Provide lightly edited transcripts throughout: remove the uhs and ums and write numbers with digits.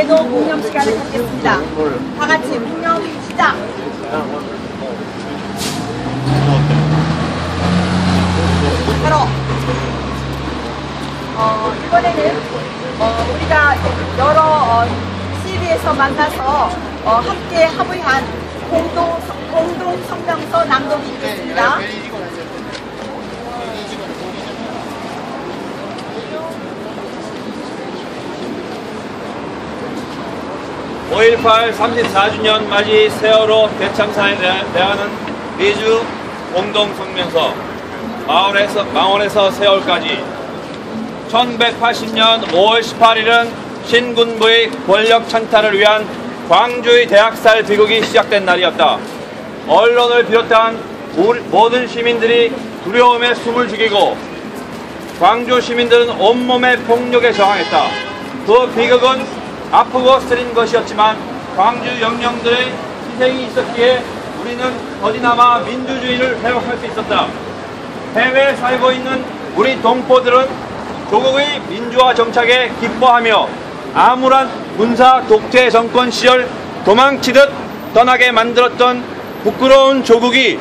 제도 묵념 시간을 갖겠습니다. 다 같이 묵념 시작! 바로 이번에는 우리가 여러 CV에서 만나서 함께 합의한 공동 성명서 낭독이 있겠습니다. 5.18 34주년 맞이 세월호 대참사에 대하는 미주 공동성명서 망원에서 세월까지 1980년 5월 18일은 신군부의 권력 찬탈을 위한 광주의 대학살 비극이 시작된 날이었다. 언론을 비롯한 모든 시민들이 두려움에 숨을 죽이고 광주 시민들은 온몸의 폭력에 저항했다. 그 비극은 아프고 쓰린 것이었지만 광주 영령들의 희생이 있었기에 우리는 어디나마 민주주의를 회복할 수 있었다. 해외에 살고 있는 우리 동포들은 조국의 민주화 정착에 기뻐하며 암울한 군사 독재 정권 시절 도망치듯 떠나게 만들었던 부끄러운 조국이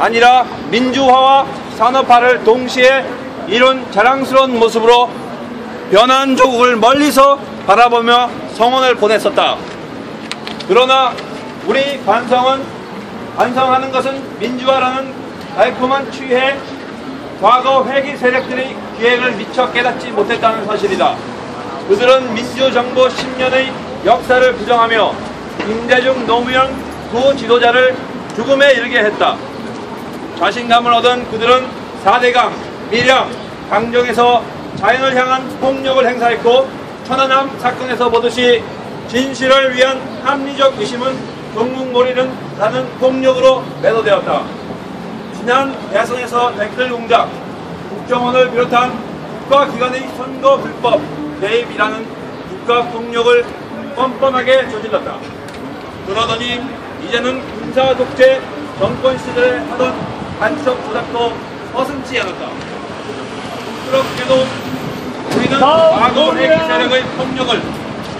아니라 민주화와 산업화를 동시에 이룬 자랑스러운 모습으로 변한 조국을 멀리서 바라보며 성원을 보냈었다. 그러나 우리 반성하는 것은 민주화라는 달콤한 추위에 과거 회기 세력들이 기획을 미처 깨닫지 못했다는 사실이다. 그들은 민주정부 10년의 역사를 부정하며 김대중 노무현 두 지도자를 죽음에 이르게 했다. 자신감을 얻은 그들은 4대강, 밀양, 강정에서 자연을 향한 폭력을 행사했고 천안함 사건에서 보듯이 진실을 위한 합리적 의심은 종북몰이는 라는 폭력으로 매도되었다. 지난 대선에서 댓글 공작, 국정원을 비롯한 국가기관의 선거 불법 개입이라는 국가폭력을 뻔뻔하게 저질렀다. 그러더니 이제는 군사독재 정권 시절에 하던 간첩 조작도 허슴지 않았다. 그렇게도 우리는 과거 회기 세력의 폭력을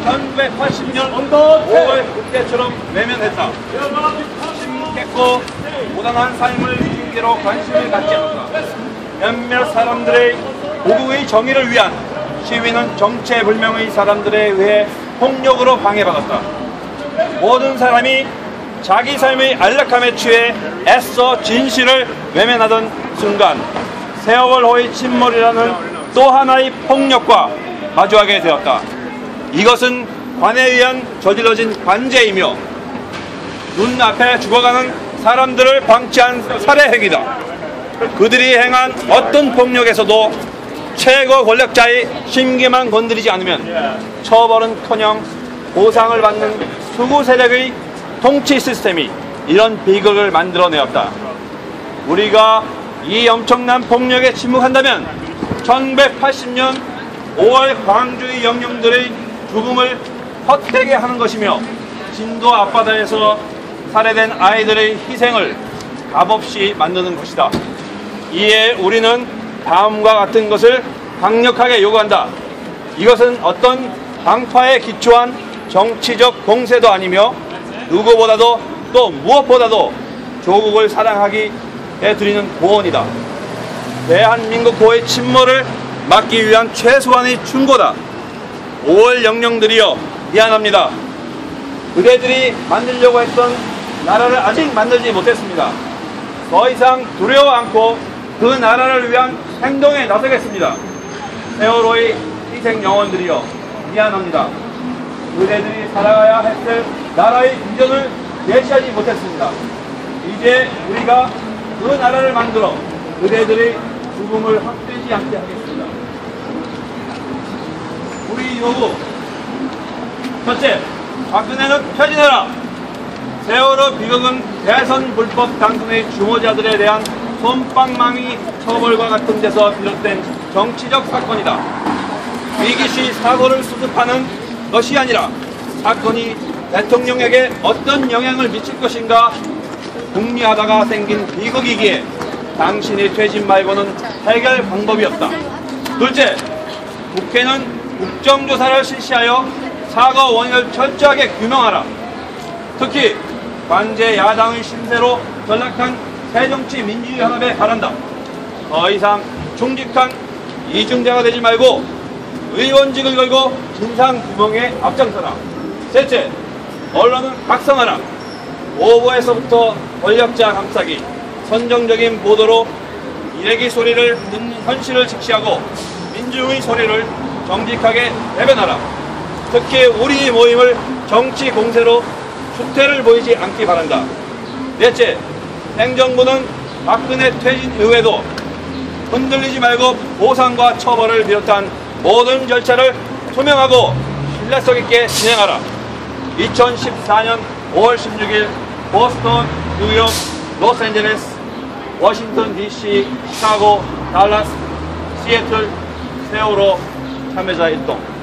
1980년 5월 그때처럼 외면했다. 심겠고 고단한 삶을 핑계로 관심을 갖지 않았다. 몇몇 사람들의 고국의 정의를 위한 시위는 정체불명의 사람들에 의해 폭력으로 방해받았다. 모든 사람이 자기 삶의 안락함에 취해 애써 진실을 외면하던 순간 세월호의 침몰이라는 또 하나의 폭력과 마주하게 되었다. 이것은 관에 의한 저질러진 관제이며 눈앞에 죽어가는 사람들을 방치한 살해 행위다. 그들이 행한 어떤 폭력에서도 최고 권력자의 심기만 건드리지 않으면 처벌은커녕 보상을 받는 수구 세력의 통치 시스템이 이런 비극을 만들어내었다. 우리가 이 엄청난 폭력에 침묵한다면 1980년 5월 광주의 영령들의 죽음을 헛되게 하는 것이며 진도 앞바다에서 살해된 아이들의 희생을 값없이 만드는 것이다. 이에 우리는 다음과 같은 것을 강력하게 요구한다. 이것은 어떤 당파에 기초한 정치적 공세도 아니며 누구보다도 또 무엇보다도 조국을 사랑하기에 드리는 고언이다. 대한민국호의 침몰을 막기 위한 최소한의 충고다. 5월 영령들이여 미안합니다. 그대들이 만들려고 했던 나라를 아직 만들지 못했습니다. 더 이상 두려워 않고 그 나라를 위한 행동에 나서겠습니다. 세월호의 희생 영혼들이여 미안합니다. 그대들이 살아가야 했을 나라의 비전을 제시하지 못했습니다. 이제 우리가 그 나라를 만들어 그대들의 죽음을 헛되지 않게 하겠습니다. 우리 요구 첫째, 박근혜는 퇴진해라. 세월호 비극은 대선 불법 당선의 주모자들에 대한 솜방망이 처벌과 같은 데서 비롯된 정치적 사건이다. 위기시 사고를 수습하는 것이 아니라 사건이 대통령에게 어떤 영향을 미칠 것인가 궁리하다가 생긴 비극이기에 당신의 퇴진 말고는 해결 방법이 없다. 둘째, 국회는 국정조사를 실시하여 사과 원인을 철저하게 규명하라. 특히 관제 야당의 심세로 전락한 새정치민주연합에 바란다. 더 이상 중직한 이중자가 되지 말고 의원직을 걸고 진상규명에 앞장서라. 셋째, 언론은 각성하라. 오보에서부터 권력자 감싸기, 선정적인 보도로 일액의 소리를 듣는 현실을 직시하고 민중의 소리를 정직하게 대변하라. 특히 우리 모임을 정치 공세로 추태를 보이지 않기 바란다. 넷째, 행정부는 박근혜 퇴진 이후에도 흔들리지 말고 보상과 처벌을 비롯한 모든 절차를 투명하고 신뢰성 있게 진행하라. 2014년 5월 16일 보스턴, 뉴욕, 로스앤젤레스, 워싱턴 DC, 시카고, 달라스, 시애틀, 세월호 참여자 일동.